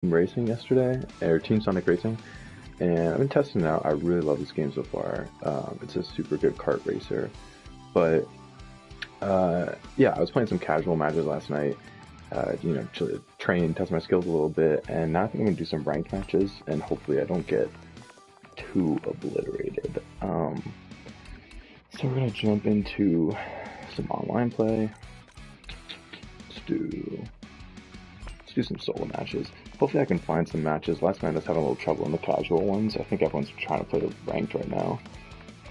Racing yesterday, or Team Sonic Racing, and I've been testing it out. I really love this game so far. It's a super good kart racer, but yeah, I was playing some casual matches last night. To train, test my skills a little bit, and now I think I'm gonna do some ranked matches, and hopefully I don't get too obliterated. So we're gonna jump into some online play. Let's do let's do some solo matches. Hopefully I can find some matches. Last night I was having a little trouble in the casual ones. I think everyone's trying to play the ranked right now.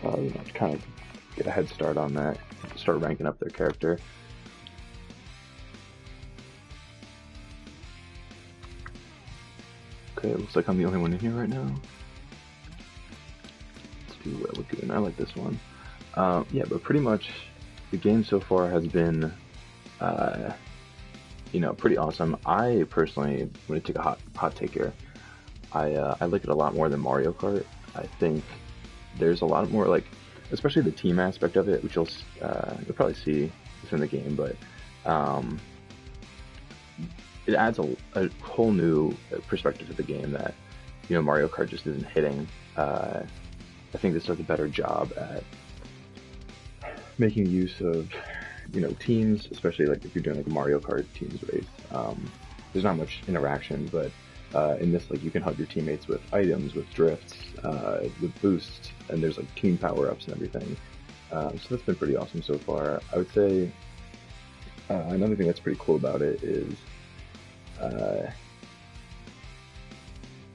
To kind of get a head start on that, start ranking up their character. Okay, it looks like I'm the only one in here right now. Let's do Lagoon. I like this one. Yeah, but pretty much the game so far has been, pretty awesome. I personally, I'm going to take a hot take here. I like it a lot more than Mario Kart. I think there's a lot more, like, especially the team aspect of it, which you'll probably see within the game, but it adds a whole new perspective to the game that Mario Kart just isn't hitting. I think this does a better job at making use of teams, especially like if you're doing like a Mario Kart teams race. There's not much interaction, but in this, like, you can help your teammates with items, with drifts, with boosts, and there's like team power-ups and everything. So that's been pretty awesome so far. I would say another thing that's pretty cool about it is kind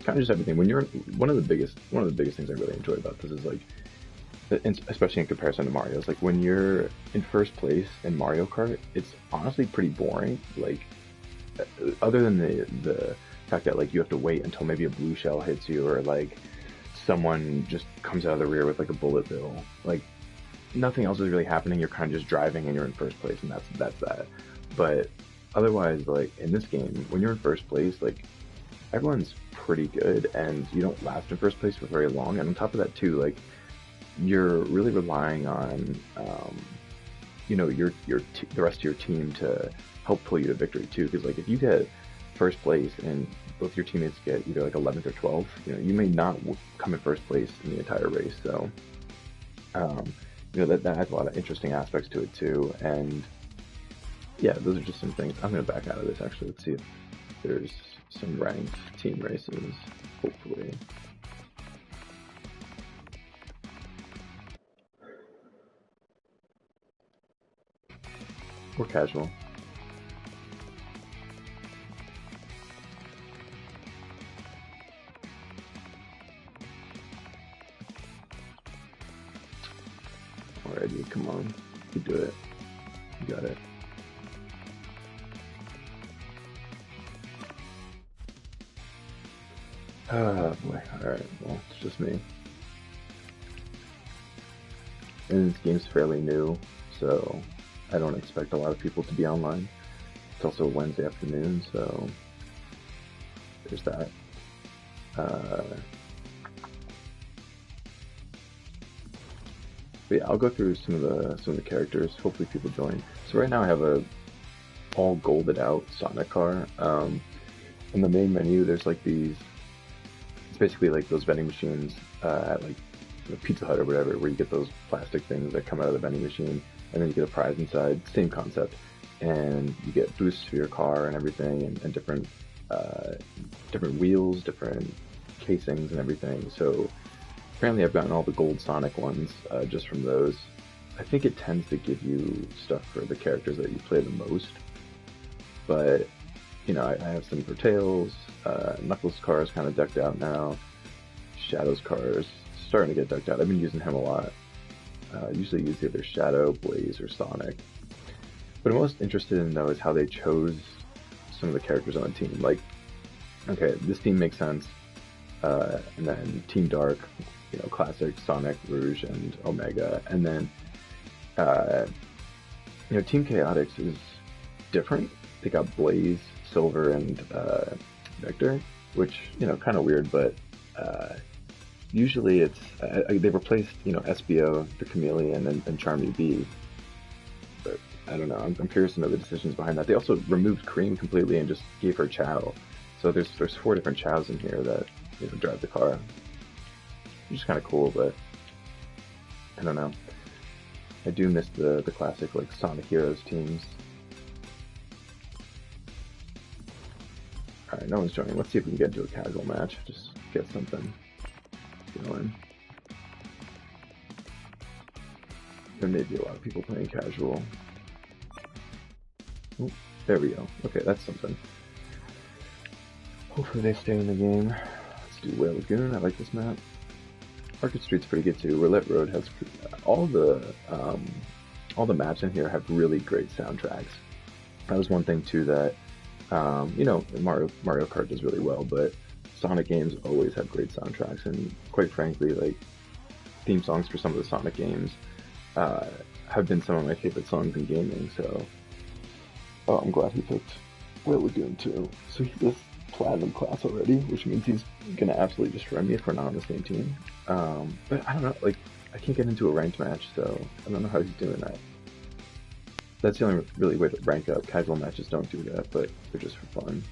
of just everything. When you're one of the biggest things I really enjoy about this is like, especially in comparison to Mario, is like when you're in first place in Mario Kart, it's honestly pretty boring. Like, other than the fact that like you have to wait until maybe a blue shell hits you, or like someone just comes out of the rear with like a bullet bill. Like, nothing else is really happening. You're kind of just driving and you're in first place, and that's that. But otherwise, like in this game, when you're in first place, like everyone's pretty good, and you don't last in first place for very long. And on top of that, too, like you're really relying on the rest of your team to help pull you to victory too. Because like if you get first place and both your teammates get either like 11th or 12th, you may not come in first place in the entire race. So that adds a lot of interesting aspects to it too. And yeah, those are just some things. I'm gonna back out of this actually. Let's see if there's some ranked team races, hopefully. Or casual. Alrighty, come on. You do it. You got it. Oh boy. Alright, well, it's just me. And this game's fairly new, so I don't expect a lot of people to be online. It's also Wednesday afternoon, so there's that. But yeah, I'll go through some of the characters. Hopefully, people join. So right now, I have a all golded out Sonic car. In the main menu, there's like these. It's basically like those vending machines at like Pizza Hut or whatever, where you get those plastic things that come out of the vending machine, and then you get a prize inside. Same concept, and you get boosts for your car and everything, and different wheels, different casings, and everything. So apparently, I've gotten all the gold Sonic ones just from those. I think it tends to give you stuff for the characters that you play the most, but I have some for Tails. Knuckles' car is kind of decked out now. Shadow's car is starting to get decked out. I've been using him a lot. Usually use either Shadow, Blaze, or Sonic. What I'm most interested in, though, is how they chose some of the characters on the team. Like, okay, this team makes sense. And then Team Dark, classic Sonic, Rouge, and Omega. And then, Team Chaotix is different. They got Blaze, Silver, and Vector, which, kind of weird, but usually it's they replaced SBO, the Chameleon, and Charmy B. But I don't know. I'm curious to know the decisions behind that. They also removed Cream completely and just gave her Chow. So there's 4 different Chows in here that drive the car, which is kind of cool, but I don't know. I do miss the classic like Sonic Heroes teams. Alright, no one's joining. Let's see if we can get into a casual match. Just get something going. There may be a lot of people playing casual. Oh, there we go. Okay, that's something. Hopefully they stay in the game. Let's do Whale Lagoon. I like this map. Market Street's pretty good too. Roulette Road has all the maps in here have really great soundtracks. That was one thing too that Mario Kart does really well, but Sonic games always have great soundtracks, and quite frankly, like theme songs for some of the Sonic games have been some of my favorite songs in gaming. So, oh, I'm glad he picked Whale Lagoon too. So he has Platinum class already, which means he's gonna absolutely destroy me if we're not on the same team. But I don't know, like I can't get into a ranked match, so I don't know how he's doing that. That's the only really way to rank up. Casual matches don't do that, but they're just for fun.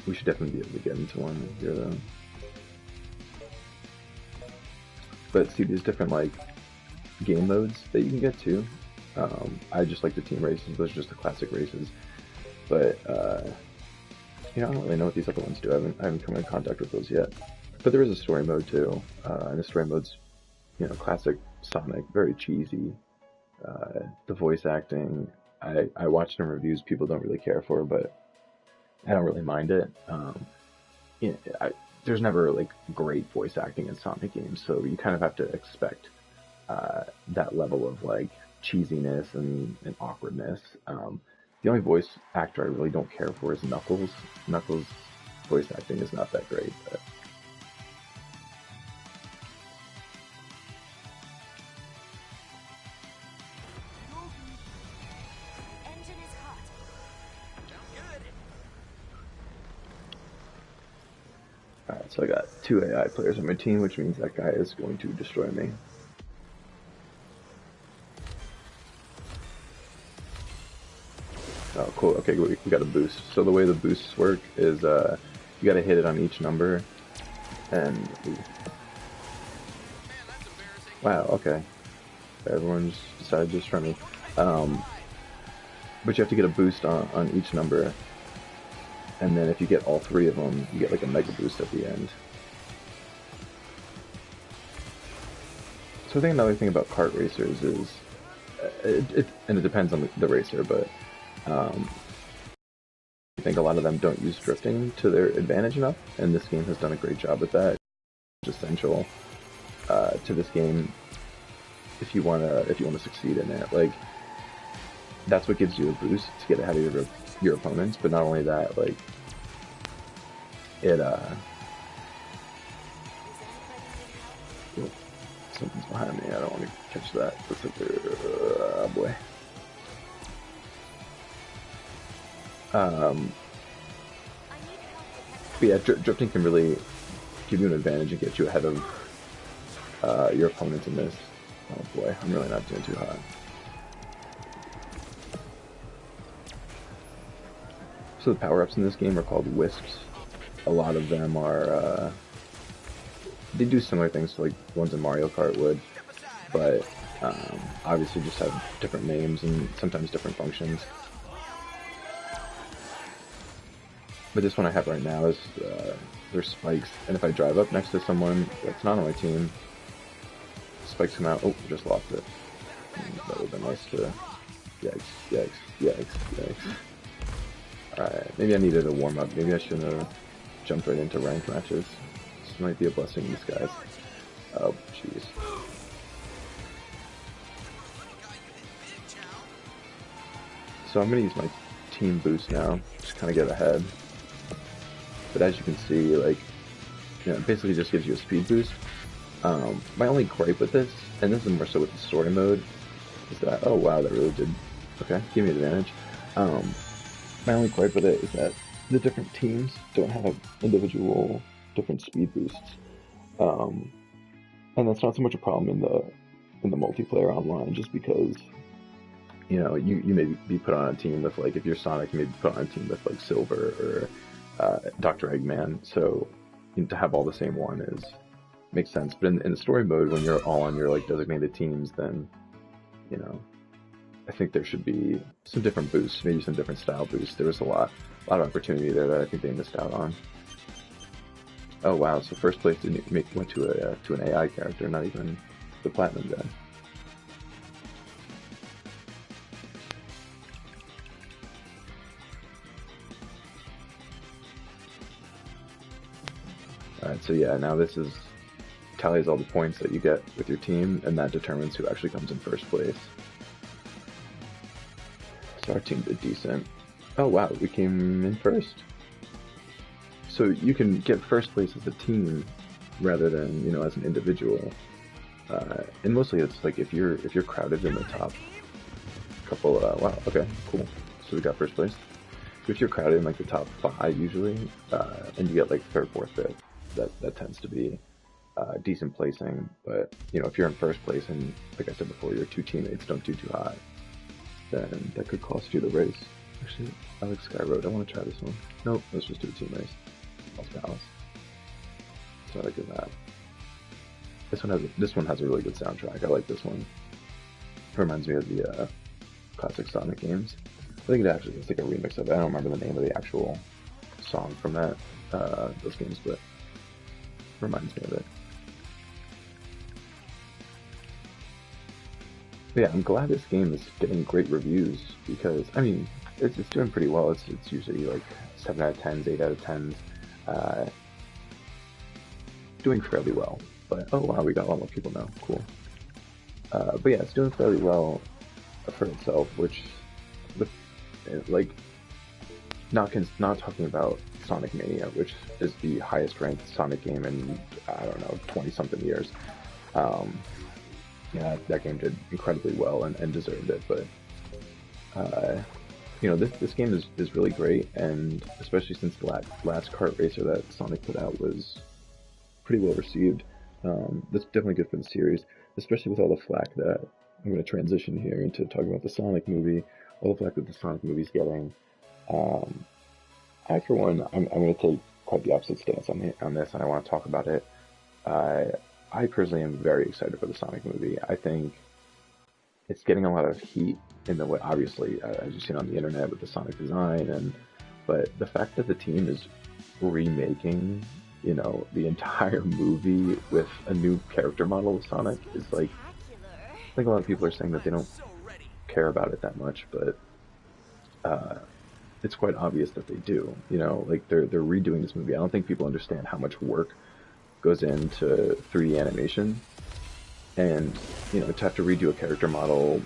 We should definitely be able to get into one here though. But see, there's different like game modes that you can get to. I just like the team races; those are just the classic races. But I don't really know what these other ones do. I haven't come in contact with those yet. But there is a story mode too, and the story mode's classic Sonic, very cheesy. The voice acting, I watched some reviews people don't really care for, but I don't really mind it. There's never like great voice acting in Sonic games, so you kind of have to expect that level of like cheesiness and awkwardness. The only voice actor I really don't care for is Knuckles. Knuckles' voice acting is not that great, but alright, so I got 2 AI players on my team, which means that guy is going to destroy me. Oh, cool. Okay, we got a boost. So the way the boosts work is you got to hit it on each number, and wow, okay. Everyone just decided to destroy me. But you have to get a boost on each number, and then if you get all 3 of them, you get like a mega boost at the end. So I think another thing about kart racers is, and it depends on the racer, but I think a lot of them don't use drifting to their advantage enough, and this game has done a great job with that. It's essential to this game if you wanna succeed in it. Like that's what gives you a boost to get ahead of your opponents. But not only that, like it something's behind me. I don't want to catch that. Looks like oh boy. But yeah, drifting can really give you an advantage and get you ahead of your opponents in this. Oh boy, I'm really not doing too hot. So the power-ups in this game are called wisps. A lot of them are, they do similar things to like ones in Mario Kart would, but obviously just have different names and sometimes different functions. But this one I have right now is, there's spikes, and if I drive up next to someone that's not on my team, spikes come out. Oh, just lost it. That would have been nice to... Yikes, yikes, yikes, yikes. Alright, maybe I needed a warm-up. Maybe I shouldn't have jumped right into ranked matches. This might be a blessing in disguise. Oh, jeez. So I'm gonna use my team boost now, just kind of get ahead. But as you can see, like, it basically just gives you a speed boost. My only gripe with this, and this is more so with the story mode, is that, oh wow, that really did, okay, give me an advantage. My only gripe with it is that the different teams don't have individual different speed boosts. And that's not so much a problem in the multiplayer online, just because, you may be put on a team with, like, if you're Sonic, you may be put on a team with like Silver or Dr. Eggman. So to have all the same one is makes sense. But in the story mode, when you're all on your like designated teams, then you know I think there should be some different boosts, maybe some different style boosts. There was a lot of opportunity there that I think they missed out on. Oh wow! So first place went to an AI character, not even the platinum guy. Alright, so yeah, now this is tallies all the points that you get with your team, and that determines who actually comes in first place. So our team did decent. Oh wow, we came in first. So you can get first place as a team rather than, as an individual. And mostly it's like if you're crowded in the top couple, wow, okay, cool. So we got first place. If you're crowded in like the top 5 usually, and you get like 3rd, 4th, 5th, that tends to be decent placing. But if you're in first place and, like I said before, your 2 teammates don't do too high, then that could cost you the race. Actually, I like Sky Road. I want to try this one. Nope, let's just do a team race. Lost Palace. So I like that. This one has a really good soundtrack. I like this one. It reminds me of the classic Sonic games. I think it's like a remix of it. I don't remember the name of the actual song from those games, but it reminds me of it. But yeah, I'm glad this game is getting great reviews because, I mean, it's doing pretty well. It's usually like 7 out of 10s, 8 out of 10s. Doing fairly well. But, oh wow, we got a lot more people now. Cool. But yeah, it's doing fairly well for itself, which, like, not talking about Sonic Mania, which is the highest ranked Sonic game in, I don't know, 20-something years. Yeah, that game did incredibly well and deserved it, but this game is really great, and especially since the last kart racer that Sonic put out was pretty well received. That's definitely good for the series, especially with all the flack that I'm going to transition here into talking about the Sonic movie, all the flack that the Sonic movie's getting. I, for one, I'm going to take quite the opposite stance on this, and I want to talk about it. I personally am very excited for the Sonic movie. I think it's getting a lot of heat in the way, obviously, as you've seen on the internet with the Sonic design, but the fact that the team is remaking, the entire movie with a new character model of Sonic is like, I think a lot of people are saying that they don't care about it that much, but it's quite obvious that they do. Like they're redoing this movie. I don't think people understand how much work goes into 3D animation, and to have to redo a character model,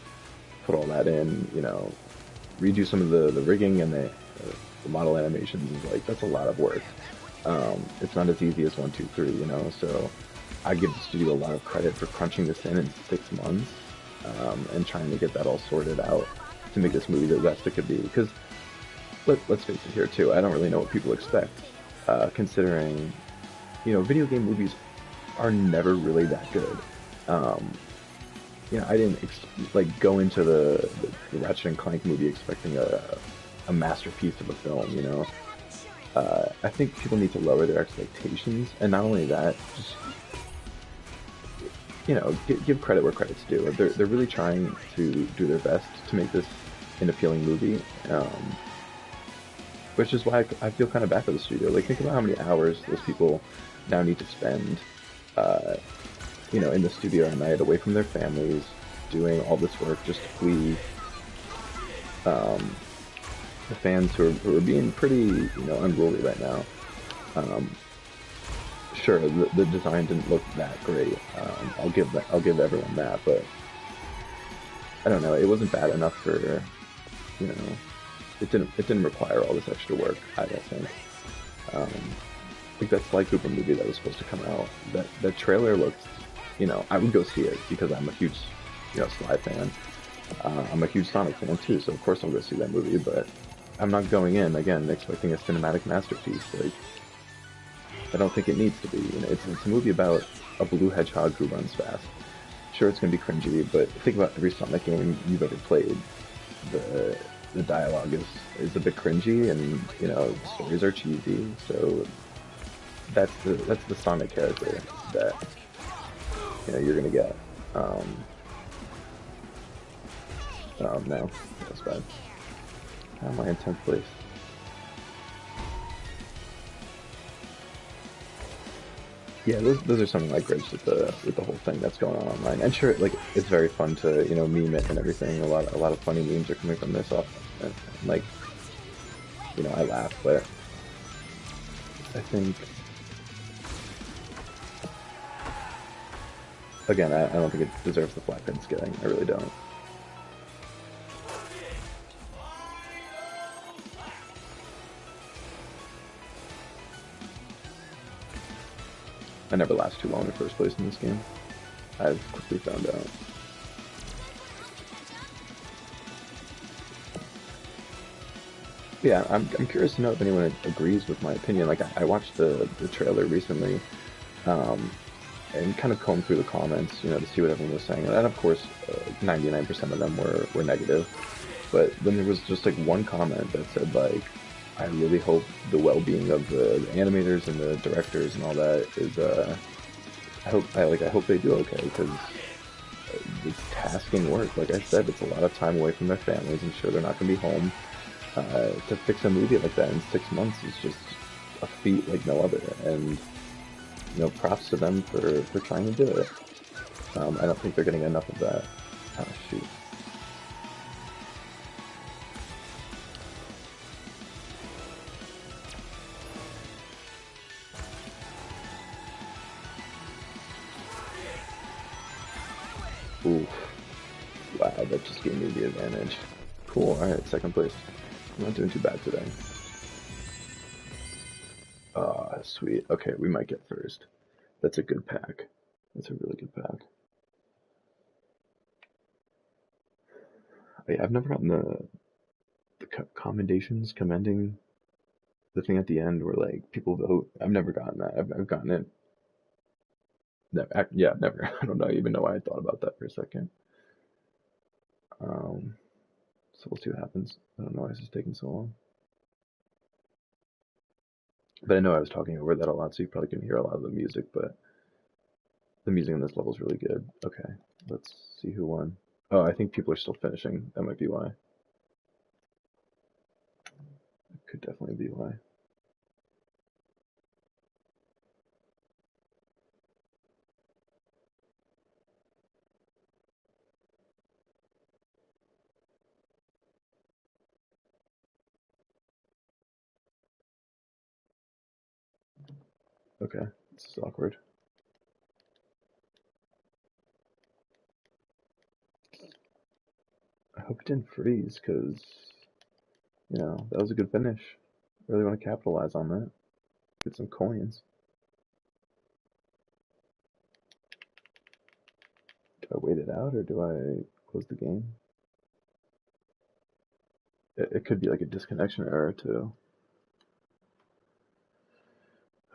put all that in, redo some of the rigging and the model animations is like, that's a lot of work. It's not as easy as 1, 2, 3, so I give the studio a lot of credit for crunching this in 6 months, and trying to get that all sorted out to make this movie the best it could be, because let's face it here too, I don't really know what people expect, considering video game movies are never really that good. I didn't go into the Ratchet and Clank movie expecting a masterpiece of a film. I think people need to lower their expectations, and not only that, just give credit where credit's due. They're really trying to do their best to make this an appealing movie, which is why I feel kind of bad for the studio. Like, think about how many hours those people now need to spend, in the studio at night, away from their families, doing all this work just to please the fans who are being pretty, unruly right now. Sure, the design didn't look that great. I'll give everyone that, but I don't know. It wasn't bad enough for, it didn't require all this extra work, I don't think. Like that Sly Cooper movie that was supposed to come out, that trailer looked, I would go see it because I'm a huge, Sly fan. I'm a huge Sonic fan too, so of course I'll go see that movie, but I'm not going in, again, expecting a cinematic masterpiece. Like, I don't think it needs to be. It's a movie about a blue hedgehog who runs fast. Sure, it's going to be cringy, but think about every Sonic game you've ever played. the the dialogue is a bit cringy, and the stories are cheesy. So that's the Sonic character that you're gonna get. Um, no, that's bad. How am I in 10th place? Yeah, those are some of my gripes with the whole thing that's going on online. And sure, like it's very fun to meme it and everything. A lot of funny memes are coming from this off, and like I laugh, but I think again I don't think it deserves the flat pin skilling. I really don't. I never last too long in first place in this game. I've quickly found out. Yeah, I'm curious to know if anyone agrees with my opinion. Like I watched the trailer recently, um, and kind of combed through the comments, to see what everyone was saying. And of course, 99% of them were negative. But then there was just like one comment that said like, I really hope the well-being of the animators and the directors and all that is I hope they do okay, because it's tasking work. Like I said, it's a lot of time away from their families. I'm sure they're not going to be home. To fix a movie like that in 6 months is just a feat like no other. And props to them for trying to do it. I don't think they're getting enough of that. Oh shoot. Ooh. Wow, that just gave me the advantage. Cool, alright, second place. I'm not doing too bad today. Ah, sweet. Okay, we might get first. That's a good pack. That's a really good pack. I've never gotten the commendations, commending the thing at the end where like people vote. I've never gotten that. I've gotten it. Never, yeah, never. I don't know even know why I thought about that for a second. Um, so we'll see what happens. I don't know why this is taking so long. But I know I was talking over that a lot, so you probably couldn't hear a lot of the music, but the music on this level is really good. Okay, let's see who won. Oh, I think people are still finishing. That might be why. It could definitely be why. Okay, this is awkward. I hope it didn't freeze, because, that was a good finish. Really want to capitalize on that. Get some coins. Do I wait it out, or do I close the game? It could be like a disconnection error, too.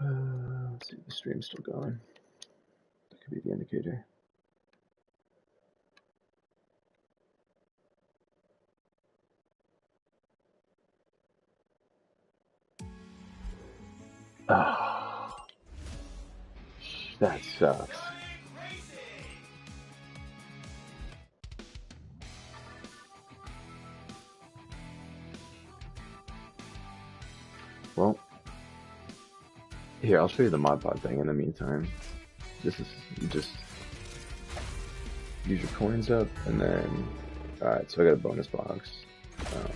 Let's see if the stream's still going. That could be the indicator. Oh, that sucks. Well, here, I'll show you the mod pod thing in the meantime. Just use your coins up, and then, alright, so I got a bonus box. Um,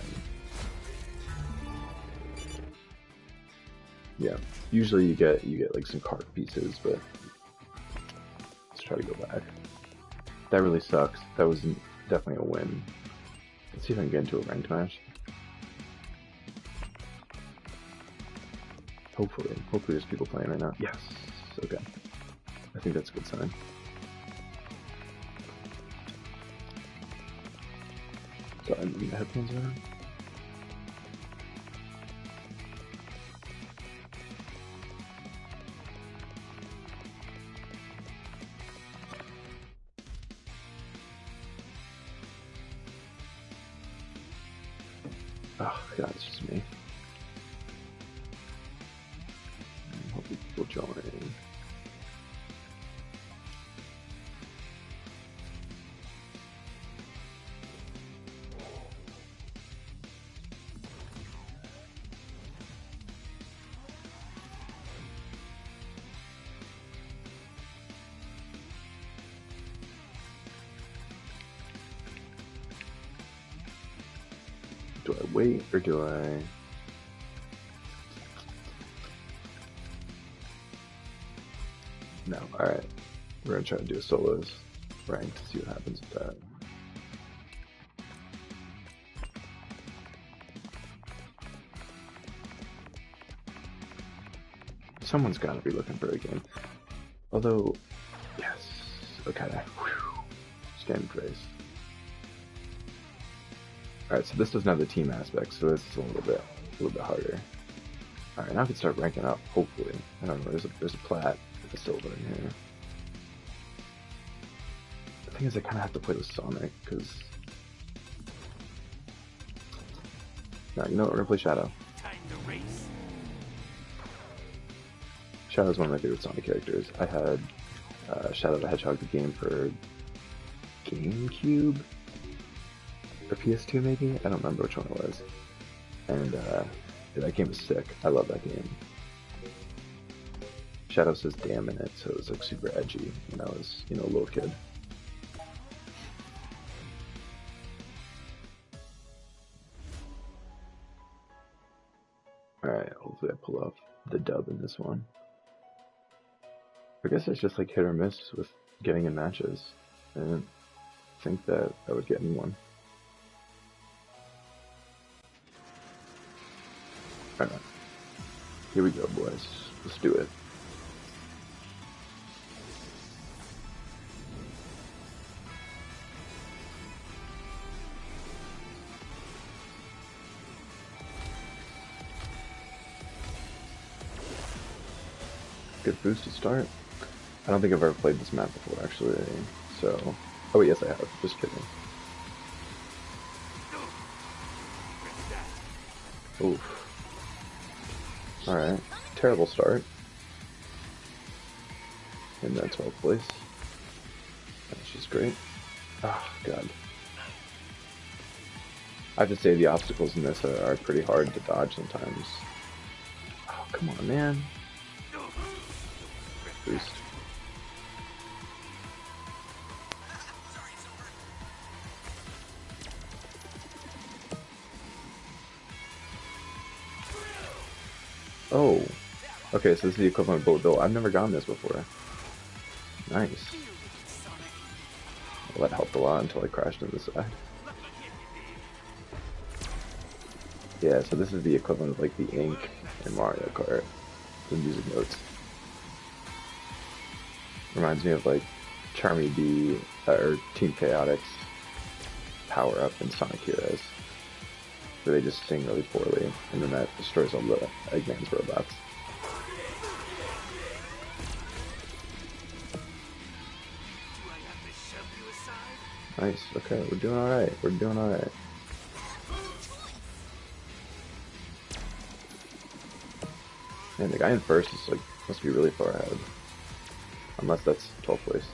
yeah, usually you get like some card pieces, but let's try to go back. That really sucks. That was definitely a win. Let's see if I can get into a ranked match. Hopefully there's people playing right now. Yes. Okay. I think that's a good sign. Sorry, I'm moving the headphones around. Oh god, it's just me. Hope people join. Do I wait or do I... No, alright. We're gonna try to do a solos rank to see what happens with that. Someone's gotta be looking for a game. Although, yes, okay. Whew. Scan praise. Alright, so this doesn't have the team aspect, so this is a little bit harder. Alright, now I can start ranking up, hopefully. I don't know, there's a plat with a silver in here. The thing is, I kind of have to play with Sonic, because... No, you know what, we're gonna play Shadow. Time to race. Shadow's one of my favorite Sonic characters. I had Shadow the Hedgehog the game for GameCube? Or PS2 maybe? I don't remember which one it was. And that game was sick. I love that game. Shadow says damn in it, so it was like super edgy when I was, you know, a little kid. Alright, hopefully I pull off the dub in this one. I guess it's just like hit or miss with getting in matches. I didn't think that I would get in one. Alright, here we go, boys. Let's do it. Good boost to start. I don't think I've ever played this map before, actually, so... Oh, yes, I have. Just kidding. Oof. Alright. Terrible start. In that 12th place. That's just great. Oh, God. I have to say, the obstacles in this are pretty hard to dodge sometimes. Oh, come on, man. Boost. Oh, okay, so this is the equivalent of Bullet Bill. I've never gotten this before. Nice. Well, that helped a lot until I crashed into the side. Yeah, so this is the equivalent of like the ink in Mario Kart, the music notes. Reminds me of like Charmy B or Team Chaotix power up in Sonic Heroes, where they just sing really poorly, and then that destroys all the Eggman's robots. Nice, okay, we're doing alright, we're doing alright. Man, the guy in first is like, must be really far ahead. Unless that's 12th place.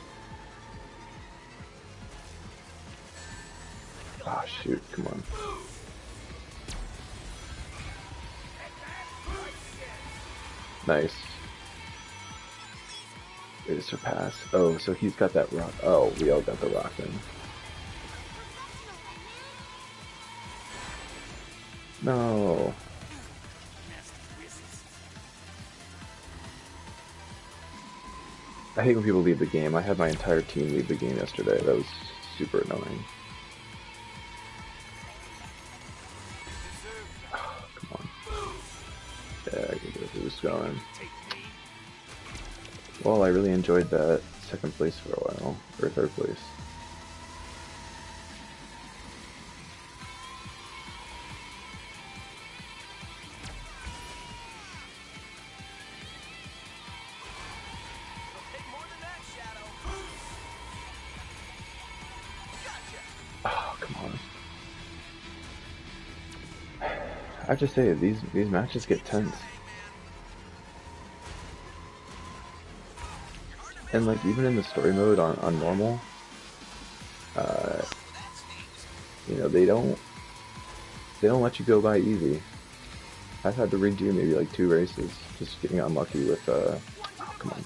Ah, shoot, come on. Nice. Way to surpass. Oh, so he's got that rock. Oh, we all got the rock then. No. I hate when people leave the game. I had my entire team leave the game yesterday. That was super annoying. Oh, come on. Yeah, I can get a boost going. Well, I really enjoyed that second place for a while, or third place. Oh, come on. I just say these matches get tense. And like even in the story mode on normal, uh, you know, they don't let you go by easy. I've had to redo maybe like 2 races, just getting unlucky with oh, come on.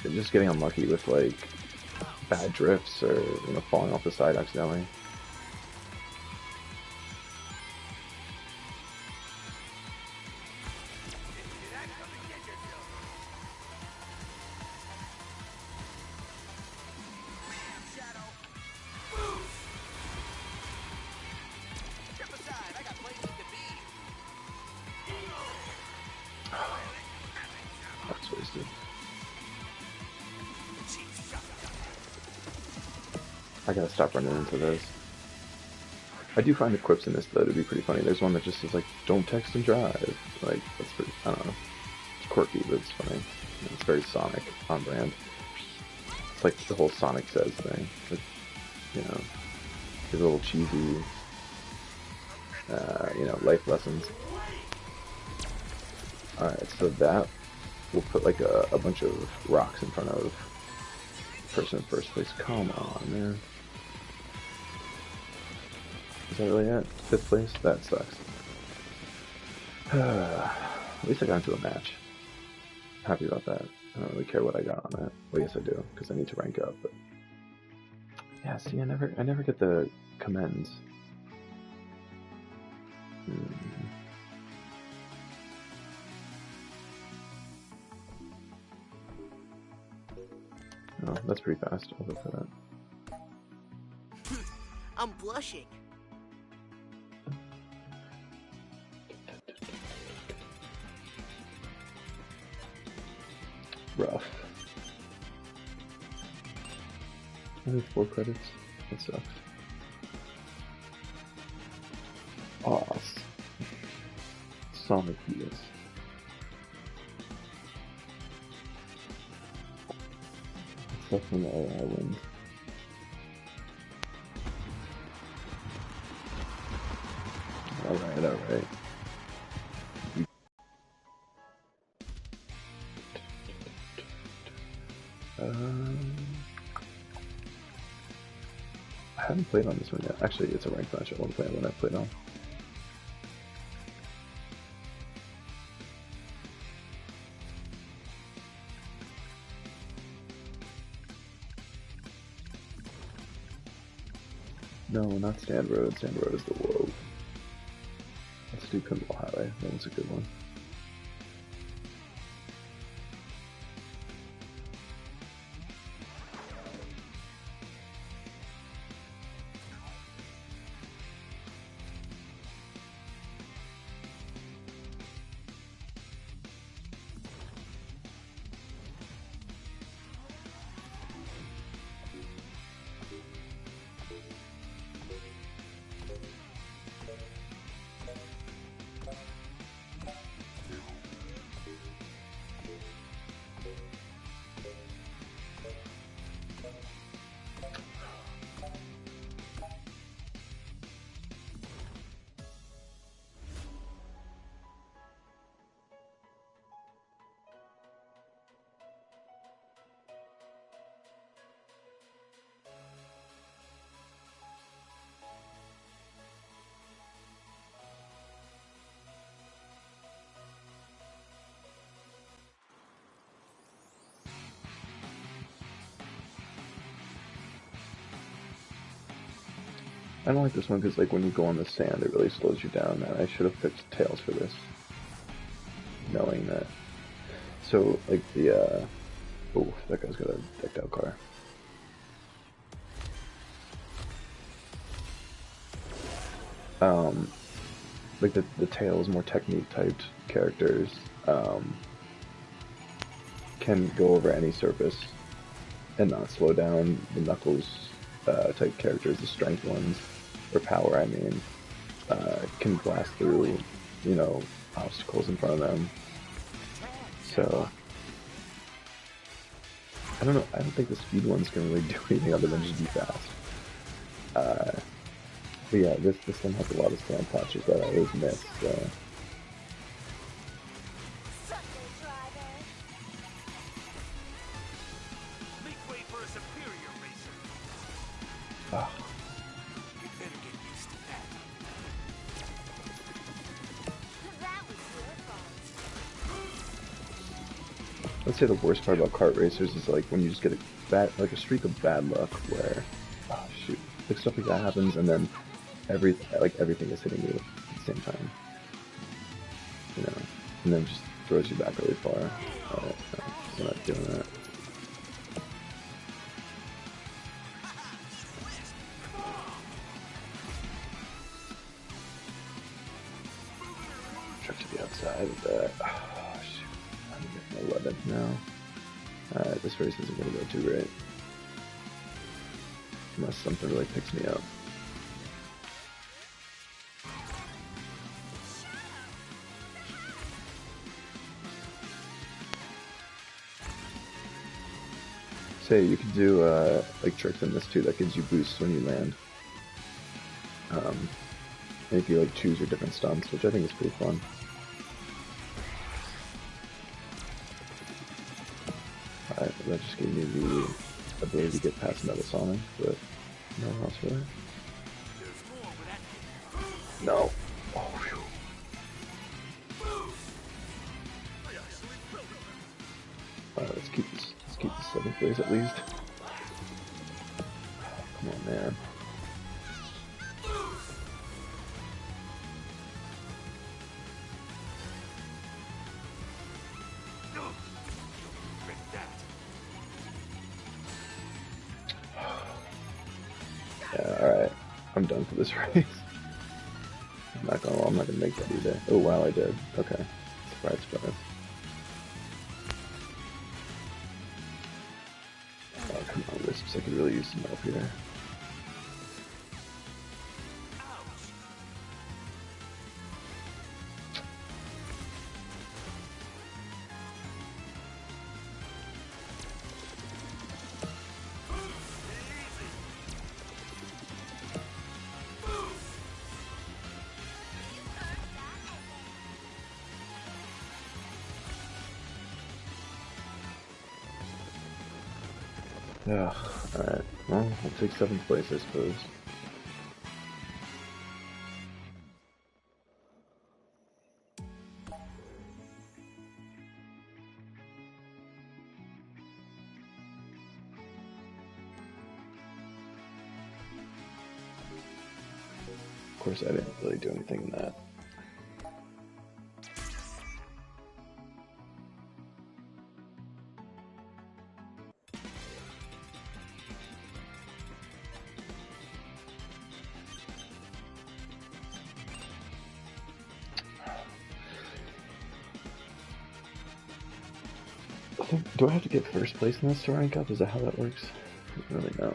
Just getting unlucky with like bad drifts or, you know, falling off the side accidentally. That's wasted. I gotta stop running into those. I do find the quips in this though to be pretty funny. There's one that just says like, "Don't text and drive." Like that's pretty. I don't know. It's quirky, but it's funny. It's very Sonic on brand. It's like the whole Sonic Says thing. Like, you know, these little cheesy, you know, life lessons. All right, so that we'll put like a bunch of rocks in front of person in first place. Come on, man. Is that really it? 5th place? That sucks. At least I got into a match. Happy about that. I don't really care what I got on that. Well, yes I do, because I need to rank up, but yeah, see, I never get the commends. Oh, that's pretty fast. I'll go for that. I'm blushing. Rough. Only 4 credits. That sucks. Awes. Sonic Venus. Except when the AI wins. Alright, alright. I haven't played on this one yet. Actually, it's a ranked match. I want to play on when I played on. No, not Stand Road. Stand Road is the woe. Let's do Pinball Highway. That one's a good one. I don't like this one because like when you go on the sand it really slows you down, and I should have picked Tails for this. Knowing that. So like the oh, that guy's got a decked out car. Like the Tails, more technique typed characters, can go over any surface and not slow down. The Knuckles type characters, the strength ones, or power, I mean, can blast through, you know, obstacles in front of them. So, I don't know, I don't think the speed ones can really do anything other than just be fast. But yeah, this one has a lot of sand patches that I always miss. So Make way for a superior racer. ah, You better get used to that. That was your fault. I'd say the worst part about kart racers is like when you just get a bad, like a streak of bad luck where, oh shoot, like stuff like that happens, and then everything is hitting you at the same time, you know, and then just throws you back really far. Alright, no, we're not doing that. Try to the outside of that. Oh shoot, I'm getting 11th now. Alright, this race isn't gonna go too great. Unless something really picks me up. Say you could do like tricks in this too that gives you boosts when you land. And if you like choose your different stunts, which I think is pretty fun. Alright, well, that just gave me the ability to get past another Sonic, but no one else really. There's more where that No. Oh, phew. Let's keep the 7th place at least. Come on, man. Yeah, alright. I'm done for this race. I'm not gonna make that either. Oh wow, I did. Okay. Surprise, surprise. Oh, come on, Wisps. I could really use some help here. Ugh, alright. Well, I'll take 7th place, I suppose. Of course, I didn't really do anything in that. Do I have to get first place in this to rank up? Is that how that works? I don't really know.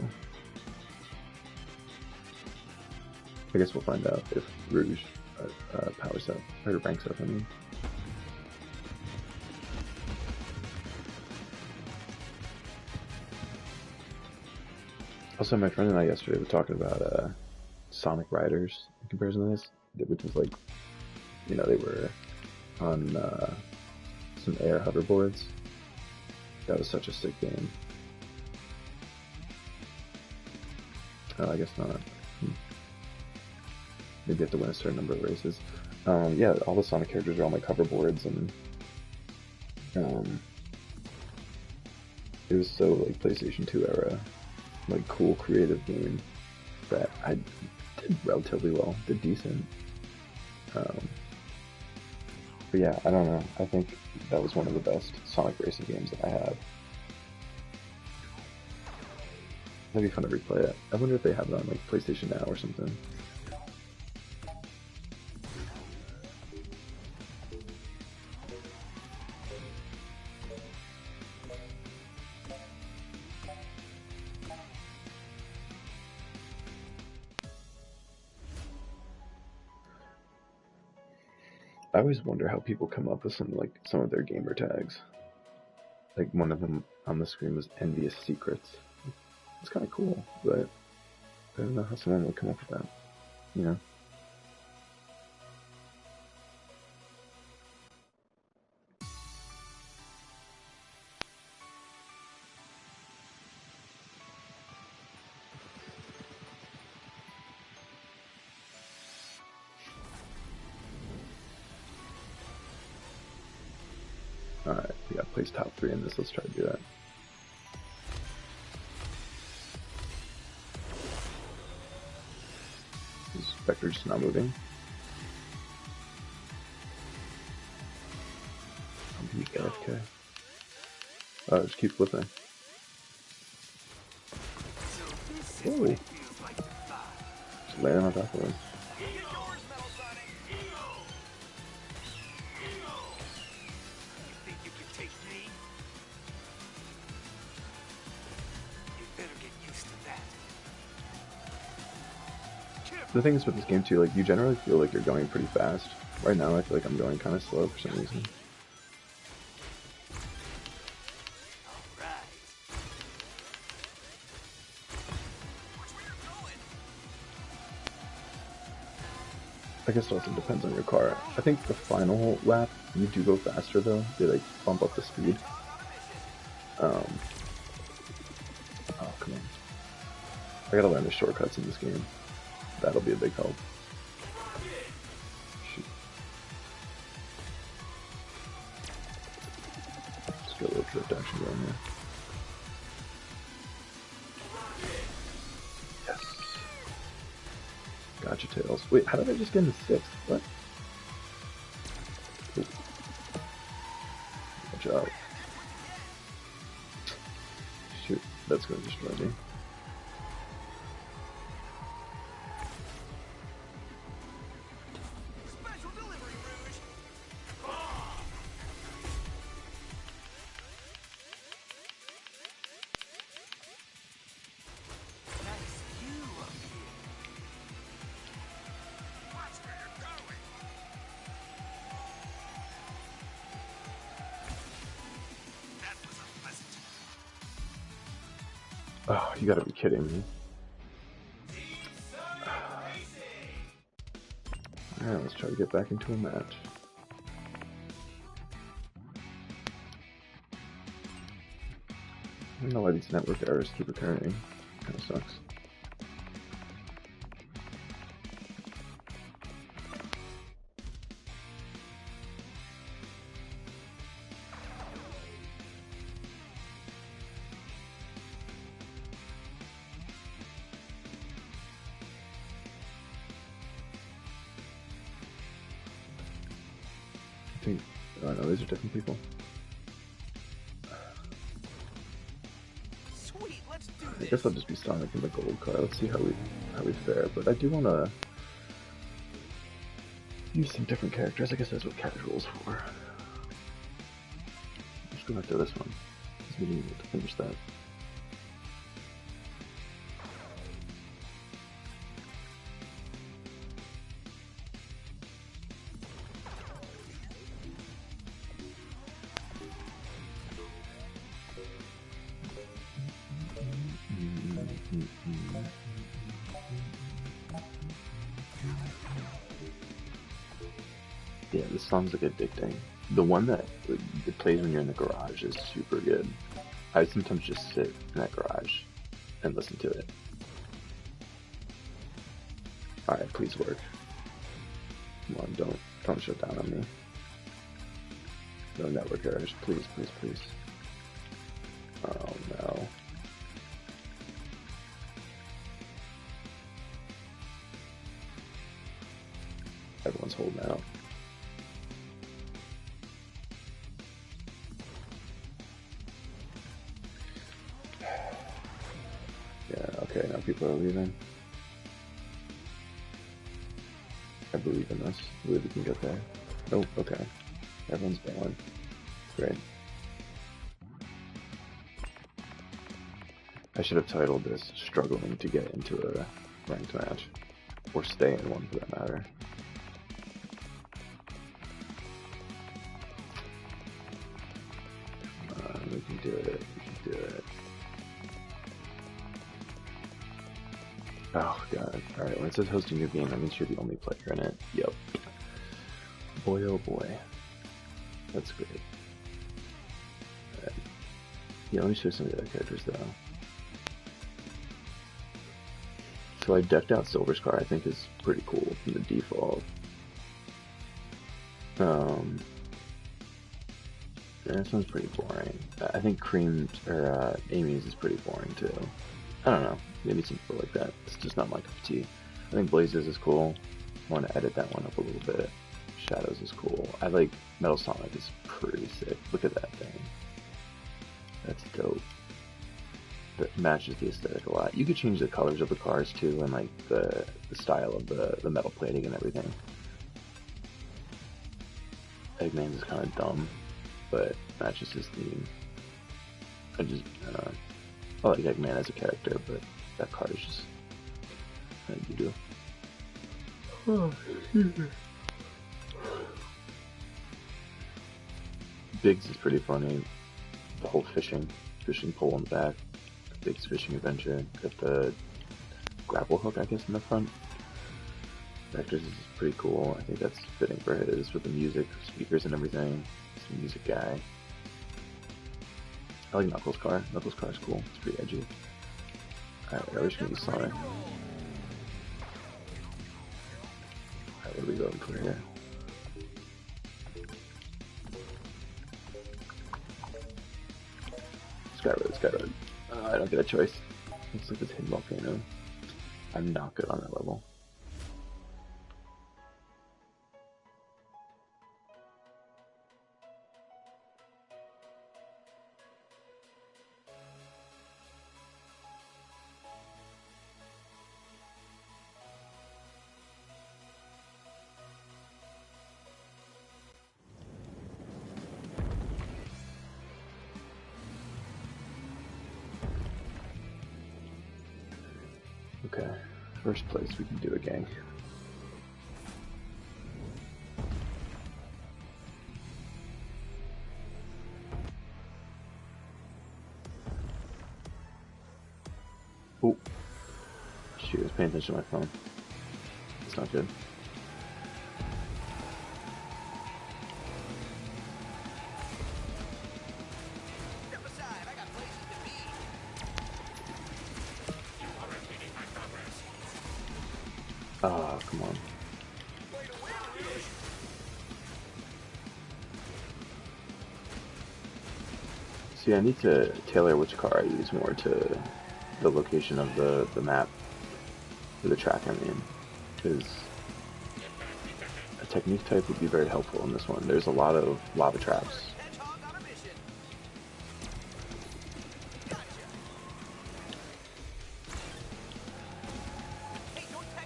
I guess we'll find out if Rouge powers up, or ranks up, I mean. Also, my friend and I yesterday were talking about Sonic Riders in comparison to this, which was like, you know, they were on some air hoverboards. That was such a sick game. Oh, I guess not. Maybe you have to win a certain number of races. Yeah, all the Sonic characters are on like hoverboards, and it was so like PlayStation 2 era, like cool creative game that I did relatively well, did decent. But yeah, I don't know. I think that was one of the best Sonic racing games that I have. That'd be fun to replay it. I wonder if they have it on like PlayStation Now or something. I always wonder how people come up with some of their gamer tags. Like one of them on the screen was Envious Secrets. It's kind of cool, but I don't know how someone would come up with that. you know. Alright, we gotta place top 3 in this. Let's try to do that. This vector just not moving. I'm beat AFK. Just keep flipping. Ooh. Just land on top of him. The thing is with this game too, like you generally feel like you're going pretty fast. Right now I feel like I'm going kind of slow for some reason. I guess it also depends on your car. I think the final lap, you do go faster though. They like bump up the speed. Oh, come on. I gotta learn the shortcuts in this game. That'll be a big help. Shoot. Let's get a little drift action going here. Yes. Gotcha, Tails. Wait, how did I just get into 6th? What? Ooh. Watch out. Shoot, that's gonna destroy me. Oh, you gotta be kidding me. Alright, let's try to get back into a match. I don't know why these network errors keep occurring. Kinda sucks. Oh no, these are different people. Sweet, let's do I this. guess I'll just be Sonic in the gold car. Let's see how we fare. But I do wanna use some different characters. I guess that's what casual's for. Let's go back to this one. We need to finish that. Yeah, this song's like addicting. The one that it plays when you're in the garage is super good. I sometimes just sit in that garage and listen to it. Alright, please work. Come on, don't shut down on me. No network errors, please, please, please. Oh no. Everyone's holding out. Yeah, okay, now people are leaving. I believe in us. I believe we can get there. Nope, okay. Everyone's bailing. Great. I should have titled this Struggling to Get into a Ranked Match. Or stay in one for that matter. We can do it. We can do it. Oh god. Alright, when it says hosting new game, that means you're the only player in it. Yep. Boy oh boy. That's great. Alright. Yeah, let me show some of the other characters though. So I decked out Silver Scar, I think is pretty cool from the default. That sounds pretty boring. I think Cream's or Amy's is pretty boring too. I don't know. Maybe some people like that. It's just not my cup of tea. I think Blazes is cool. I want to edit that one up a little bit. Shadows is cool. I like Metal Sonic is pretty sick. Look at that thing. That's dope. That matches the aesthetic a lot. You could change the colors of the cars too, and like the style of the metal plating and everything. Eggman's is kind of dumb, but matches his theme. I like Eggman as a character, but that car is just you do. Oh, excuse me. Biggs is pretty funny. The whole fishing pole in the back. Biggs fishing adventure. Got the grapple hook, I guess, in the front. Vectors is pretty cool. I think that's fitting for his with the music, speakers, and everything. He's a music guy. I like Knuckles' car. Knuckles' car is cool. It's pretty edgy. Alright, I wish we could use Sonic. Alright, what are we going for here? Skyroad. I don't get a choice. Looks like this hidden volcano. I'm not good on that level. Okay, first place we can do a gang. Oh, shoot, I was paying attention to my phone. It's not good. Ah, come on. See, I need to tailor which car I use more to the location of the map, or the track I mean, because a technique type would be very helpful in this one. There's a lot of lava traps.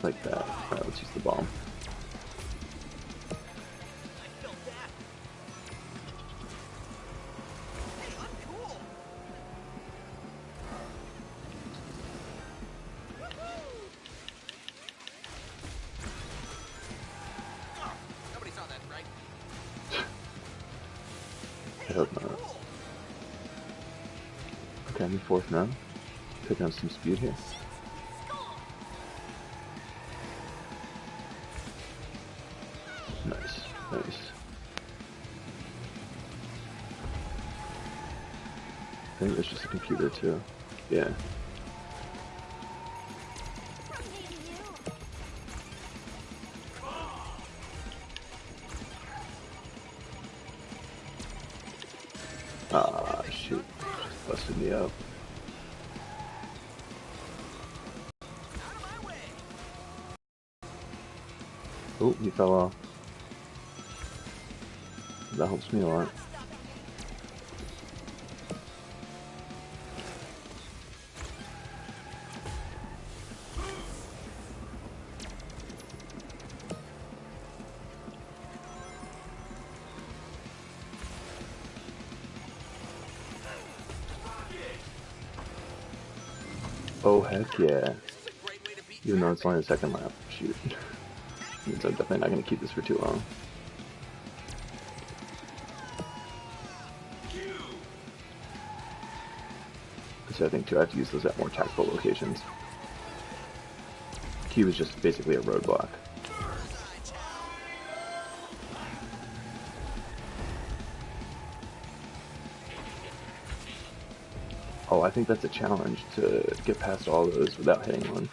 Like that. Alright, let's use the bomb. I hope not. Okay, I'm in fourth now. Picking up some speed here. Nice. I think it's just a computer too. Yeah. Ah, shoot. Just busted me up. Oh, he fell off. That helps me a lot. Oh, heck yeah. Even though it's only the second lap. Shoot. Means I'm definitely not going to keep this for too long. So I think too, I have to use those at more tactical locations. he was just basically a roadblock. Oh, I think that's a challenge to get past all those without hitting one.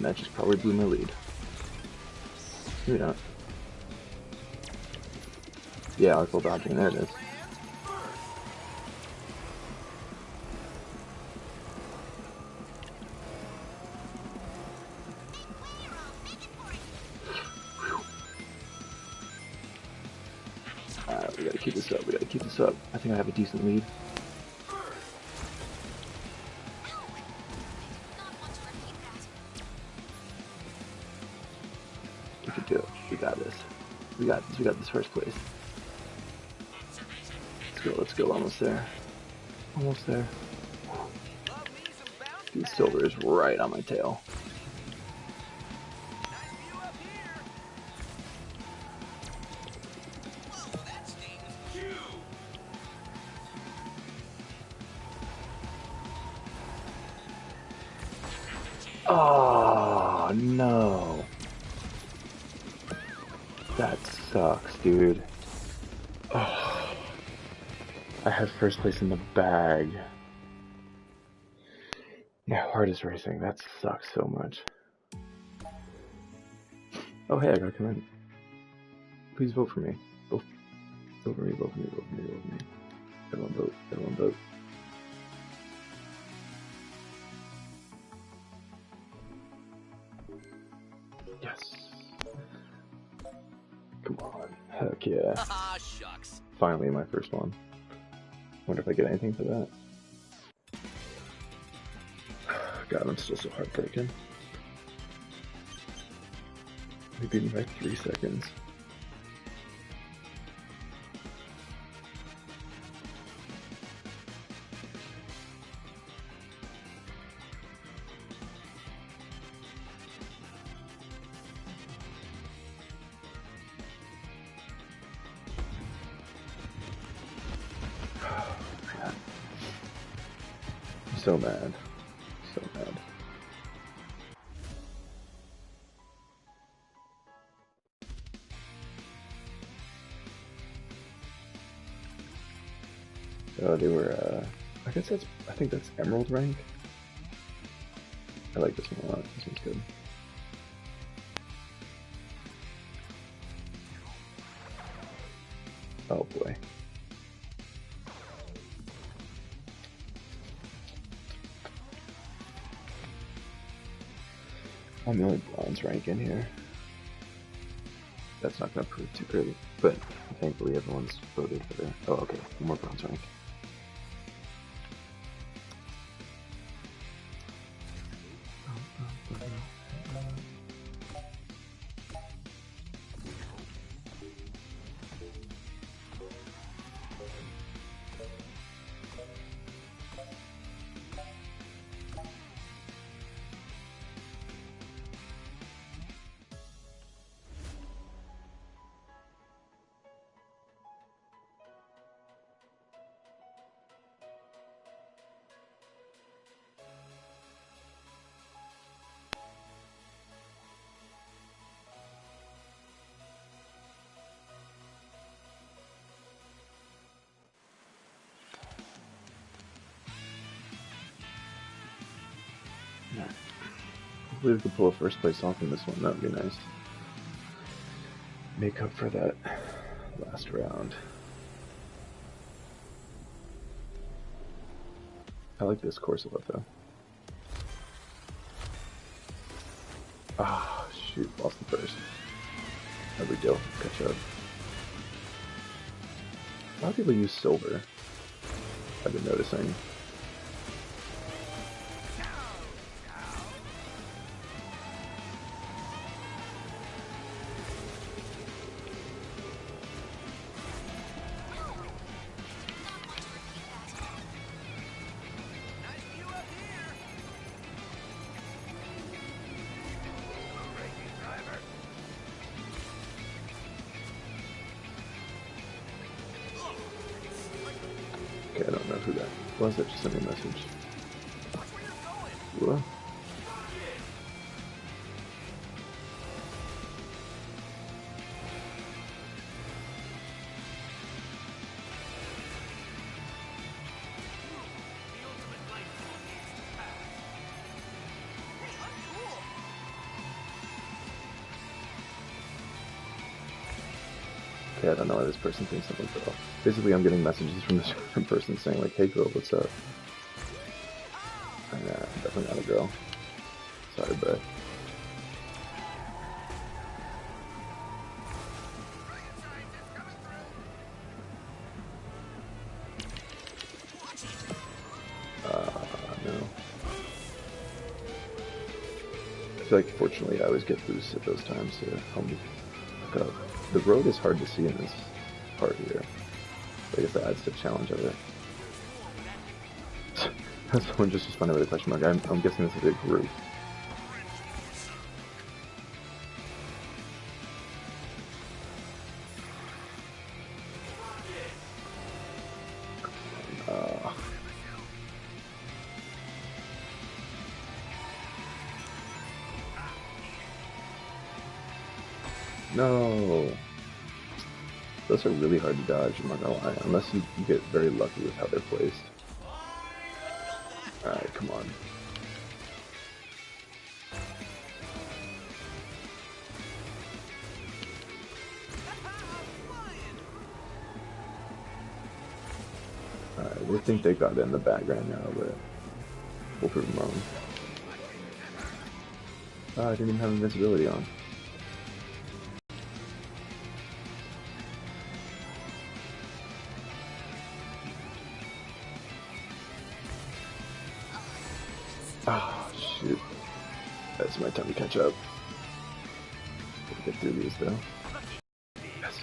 That just probably blew my lead. Maybe not. Yeah, arc dodging, there it is. We gotta keep this up, we gotta keep this up. I think I have a decent lead. We can do it. We got this. We got this. We got this first place. Let's go. Almost there. Almost there. Dude, silver is right on my tail. Oh, no. That sucks, dude. Oh, I have first place in the bag. Yeah, hardest racing. That sucks so much. Oh, hey, I gotta come in. Please vote for me. Vote for me, vote for me, vote for me, vote for me. Everyone vote, everyone vote. Yes. Come on. Heck yeah. Ah, shucks. Finally my first one. Wonder if I get anything for that. God, I'm still so heartbroken. We beat me by 3 seconds. I'm so mad. So mad. Oh, they were, I think that's Emerald rank. I like this one a lot. This one's good. Oh boy. I'm the only bronze rank in here. That's not gonna prove too great, but thankfully everyone's voted for the. Oh, okay, one more bronze rank. Hopefully we can pull a first place off in this one. That would be nice. Make up for that last round. I like this course a lot though. Ah, shoot, lost the first. No big deal, catch up. A lot of people use silver, I've been noticing. Okay, I don't know who that was. That just sent me a message. Whoa. okay, I don't know why this person thinks I'm a girl. Basically, I'm getting messages from this random person saying like, hey girl, what's up? And, I'm definitely not a girl. Sorry, but no. I feel like fortunately I always get boosts at those times to help me pick up. The road is hard to see in this part here. I guess that adds to the challenge of it. Someone just responded with a question mark. I'm guessing this is a group. No! Those are really hard to dodge, I'm not gonna lie, unless you get very lucky with how they're placed. Alright, come on. Alright, they think they got it in the background now, but we'll prove them wrong. I didn't even have invincibility on. Ah, shoot. That's my time to catch up. Gotta get through these, though. Yes.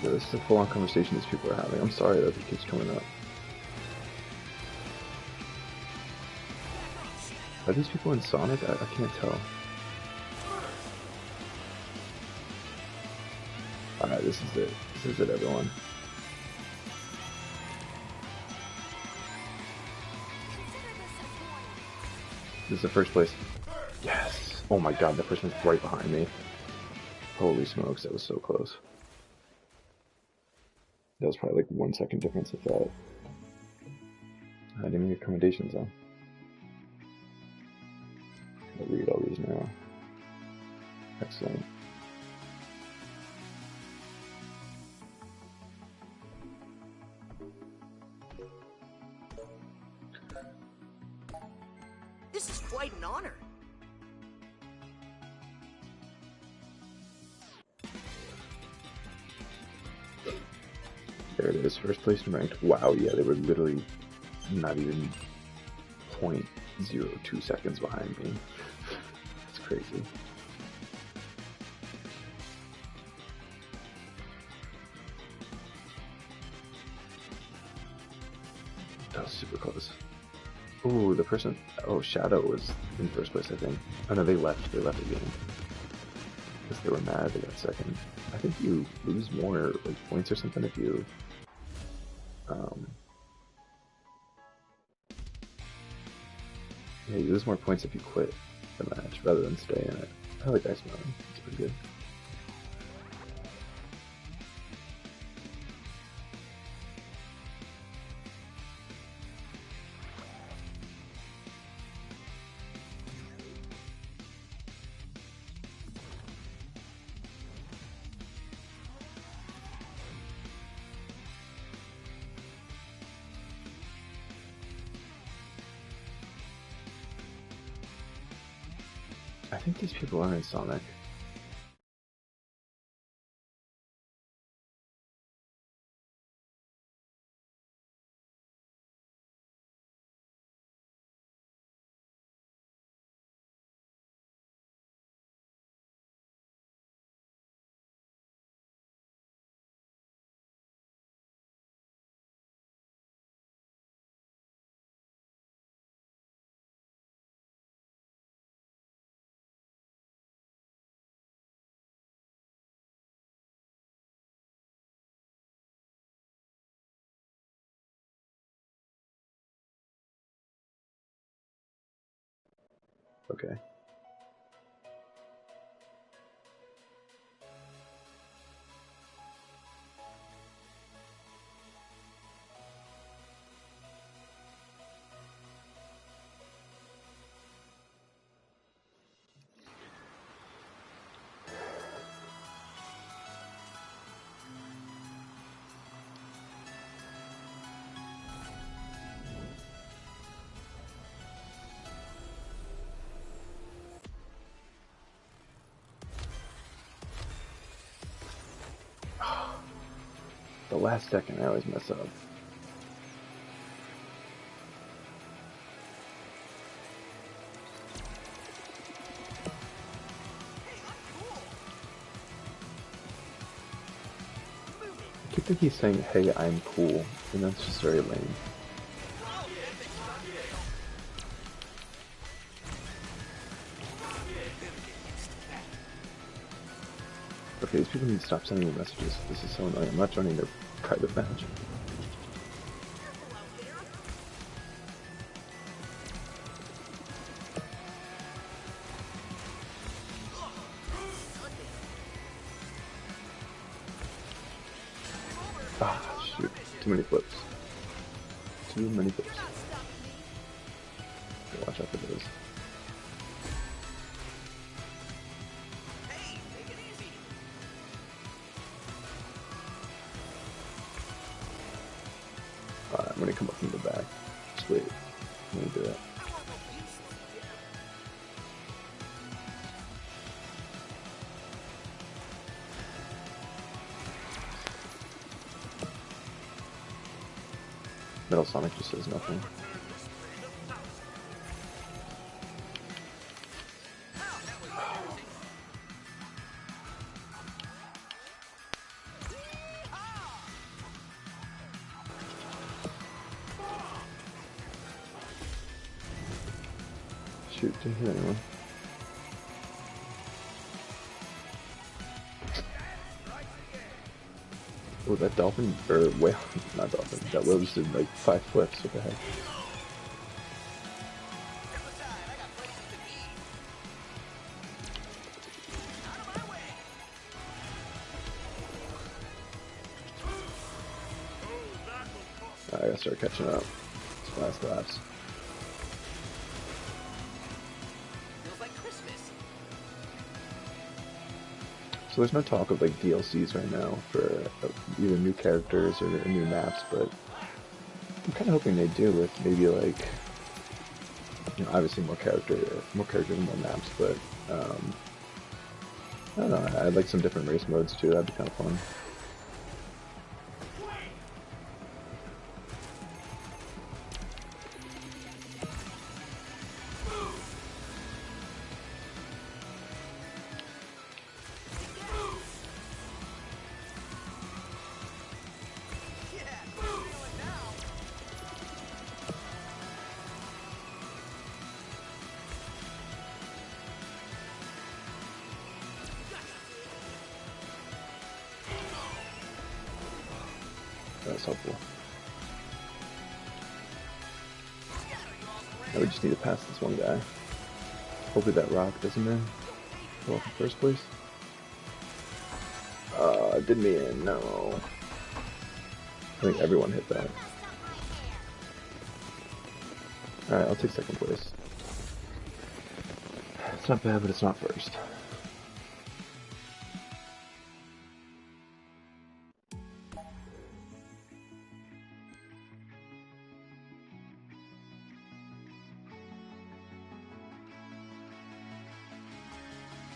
Yeah, this is a full-on conversation these people are having. I'm sorry that it keeps coming up. Are these people in Sonic? I can't tell. Alright, this is it. This is it, everyone. This is the first place. Yes! Oh my god, that person's right behind me. Holy smokes, that was so close. That was probably like 1 second difference if that. I didn't even get commendations on. I'll read all these now. Excellent. This is quite an honor. There it is, first place in ranked. Wow, yeah, they were literally not even 0.02 seconds behind me. It's crazy. That was super close. Ooh, the person. Oh, Shadow was in first place, I think. Oh no, they left. They left the game. Because they were mad they got second. I think you lose more like points or something if you. Yeah, you lose more points if you quit the match rather than stay in it. I like Ice Mountain. It's pretty good. I think these people are in Sonic. Okay. The last second, I always mess up. I keep thinking he's saying, "Hey, I'm cool," and that's just very lame. Okay, these people need to stop sending me messages. This is so annoying. I'm not joining their private match. Ah, shoot. Too many flips. Too many flips. Okay, watch out for those. Alright, I'm gonna come up from the back. Just wait. I'm gonna do it. Metal Sonic just says nothing. Shoot, didn't hit anyone. Oh, that dolphin, or whale, not dolphin, that whale just did like 5 flips, what the heck. I gotta start catching up. It's last laps. Feels like Christmas. So there's no talk of like DLCs right now for either new characters or new maps, but I'm kind of hoping they do with maybe like, you know, obviously more characters and more maps, but I don't know. I'd like some different race modes too. That'd be kind of fun. That's helpful. Now we just need to pass this one guy. Hopefully that rock doesn't in. Go off in first place. Didn't be in, no. I think everyone hit that. Alright, I'll take second place. It's not bad, but it's not first.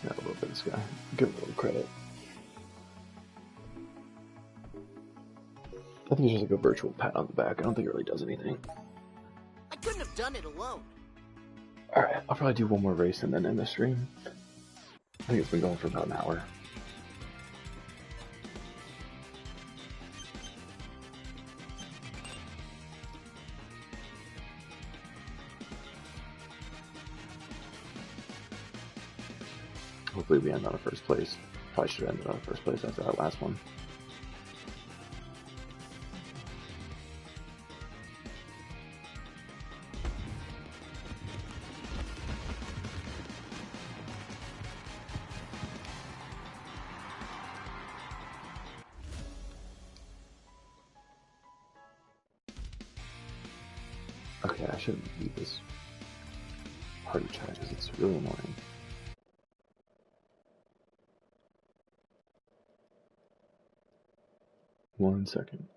Yeah, a little bit of this guy. Give him a little credit. I think it's just like a virtual pat on the back. I don't think it really does anything. I couldn't have done it alone. Alright, I'll probably do one more race and then end the stream. I think it's been going for about an hour. Hopefully we end on a first place. Probably should have ended on a first place after that last one. Okay, I shouldn't leave this party charges. It's really annoying. One second.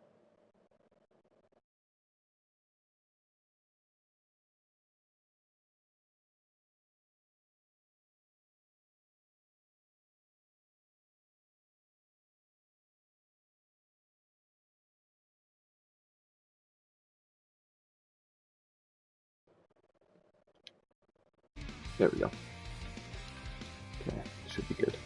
There we go. Okay, should be good.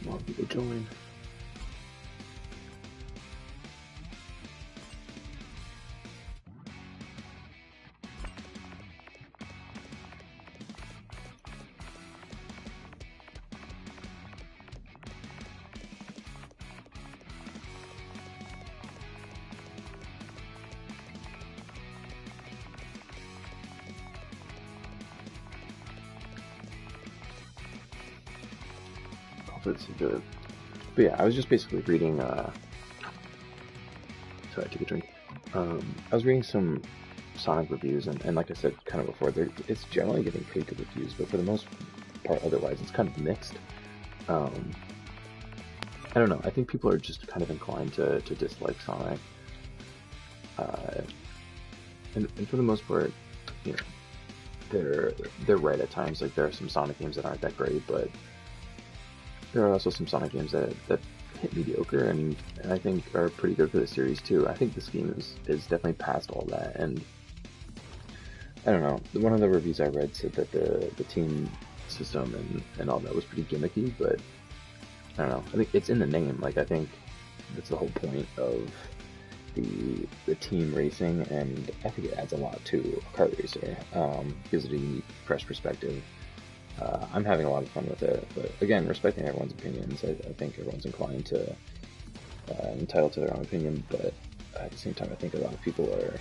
More people join. It's good. But yeah, I was just basically reading. Sorry, I took a drink. I was reading some Sonic reviews, and like I said kind of before, it's generally getting pretty good reviews, but for the most part, otherwise, it's kind of mixed. I don't know. I think people are just kind of inclined to dislike Sonic, and for the most part, you know, they're right at times. Like there are some Sonic games that aren't that great, but there are also some Sonic games that hit mediocre and I think are pretty good for the series too. I think this game is definitely past all that, and I don't know. One of the reviews I read said that the team system and all that was pretty gimmicky, but I don't know. I think it's in the name. Like I think that's the whole point of the team racing, and I think it adds a lot to a kart racer. Gives it a unique, fresh perspective. I'm having a lot of fun with it, but again, respecting everyone's opinions. I think everyone's inclined to entitled to their own opinion, but at the same time, I think a lot of people are,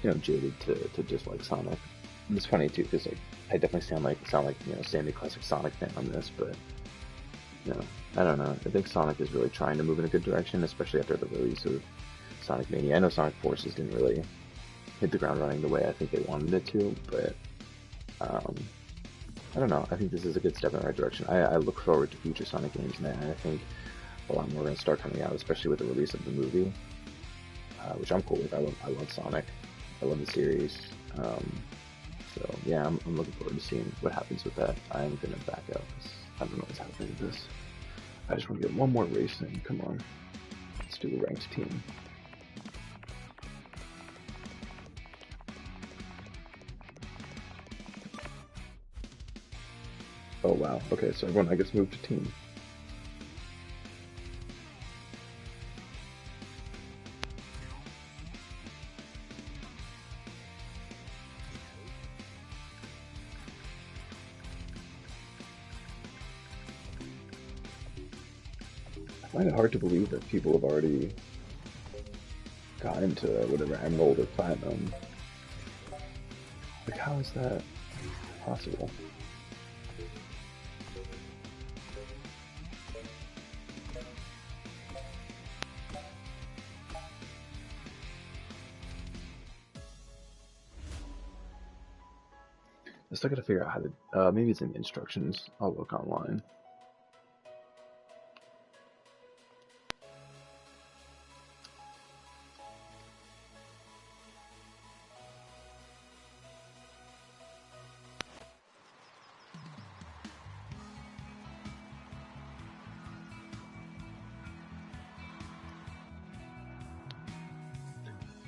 you know, jaded to dislike Sonic. And it's funny too, because like I definitely sound like you know, Sammy Classic Sonic fan on this, but you know, I don't know. I think Sonic is really trying to move in a good direction, especially after the release of Sonic Mania. I know Sonic Forces didn't really hit the ground running the way I think they wanted it to, but I don't know. I think this is a good step in the right direction. I look forward to future Sonic games, and I think a lot more are going to start coming out, especially with the release of the movie, which I'm cool with. I love Sonic. I love the series. So yeah, I'm looking forward to seeing what happens with that. I'm going to back out because I don't know what's happening with this. I just want to get one more race in. Come on. Let's do a ranked team. Oh wow, okay, so everyone I guess moved to team. I find it hard to believe that people have already gotten to whatever Emerald or Platinum. Like, how is that possible? I still gotta figure out how to, maybe it's in the instructions. I'll look online.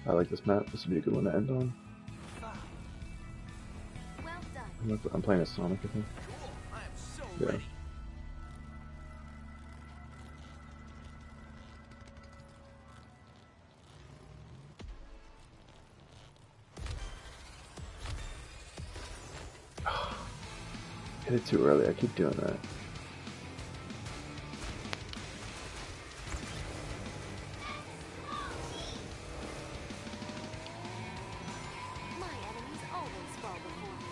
I like this map. This would be a good one to end on. Well done. I'm playing as Sonic, I think. Cool. I am so Yeah. ready. Hit it too early. I keep doing that. My enemies always fall before me.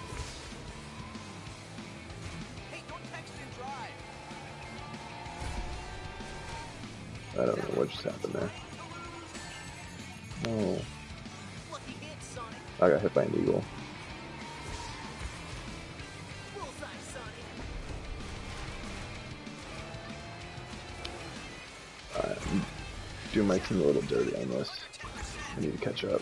Hey, don't text and drive. I don't know what just happened there. No. Lucky hit, Sonic. I got hit by an eagle. Bullseye, Sonic. I'm doing my team a little dirty on this. I need to catch up.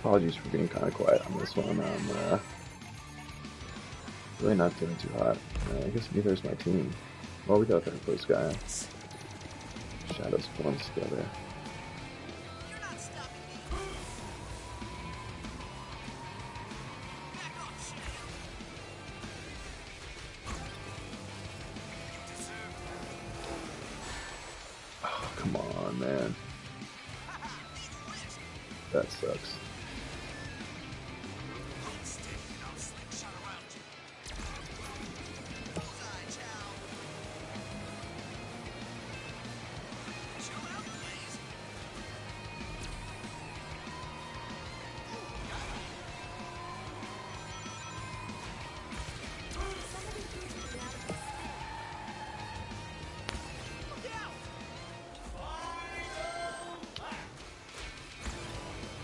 Apologies for being kind of quiet on this one. I'm really not doing too hot. I guess neither is my team. Well, we got third place guy. Shadows forms together. You're not stopping me. Back off, Shadow. Oh, come on, man. That sucks.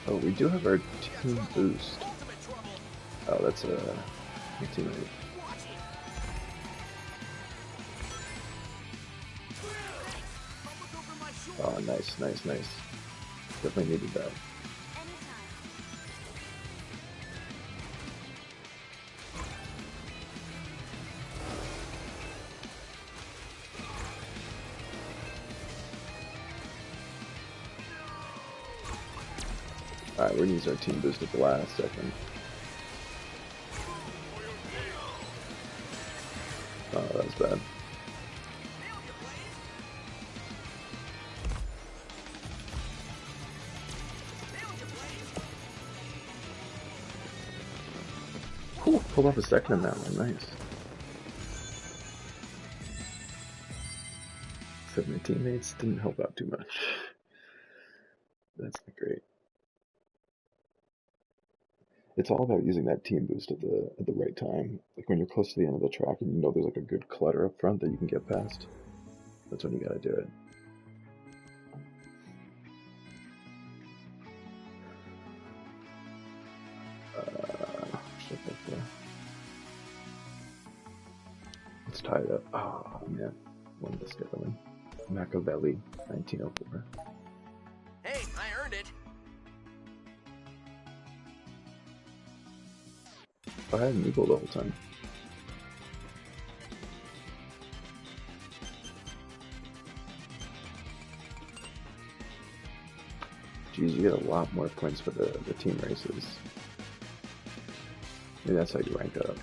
Oh, we do have our team boost. Oh, that's a teammate. Oh, nice, nice, nice. Definitely needed that. Alright, we're gonna use our team boost at the last second. Oh, that was bad. Whew, pulled off a second in that one, nice. Except my teammates didn't help out too much. That's not great. It's all about using that team boost at the right time. Like when you're close to the end of the track and you know there's like a good clutter up front that you can get past. That's when you gotta do it. Let's tie it up. Oh man, one of the scheduling. Machiavelli, 1904. Hey, I earned it. I had an eagle the whole time. Geez, you get a lot more points for the team races. Maybe that's how you rank up.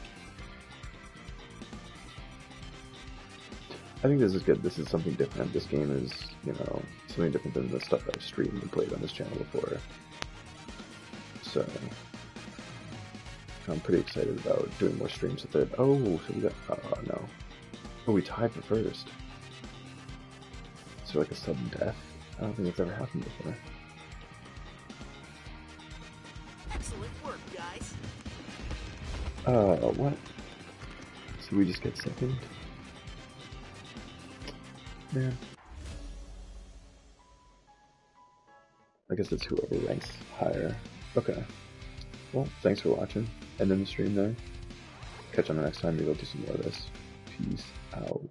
I think this is good. This is something different. This game is, you know, something different than the stuff I've streamed and played on this channel before. So I'm pretty excited about doing more streams with it. Oh, so we got, no. Oh, we tied for first. Is there like a sudden death? I don't think it's ever happened before. Excellent work, guys. What? So we just get second? Man. I guess it's whoever ranks higher. Okay. Well, thanks for watching. End in the stream there. Catch you on the next time. Maybe we'll do some more of this. Peace out.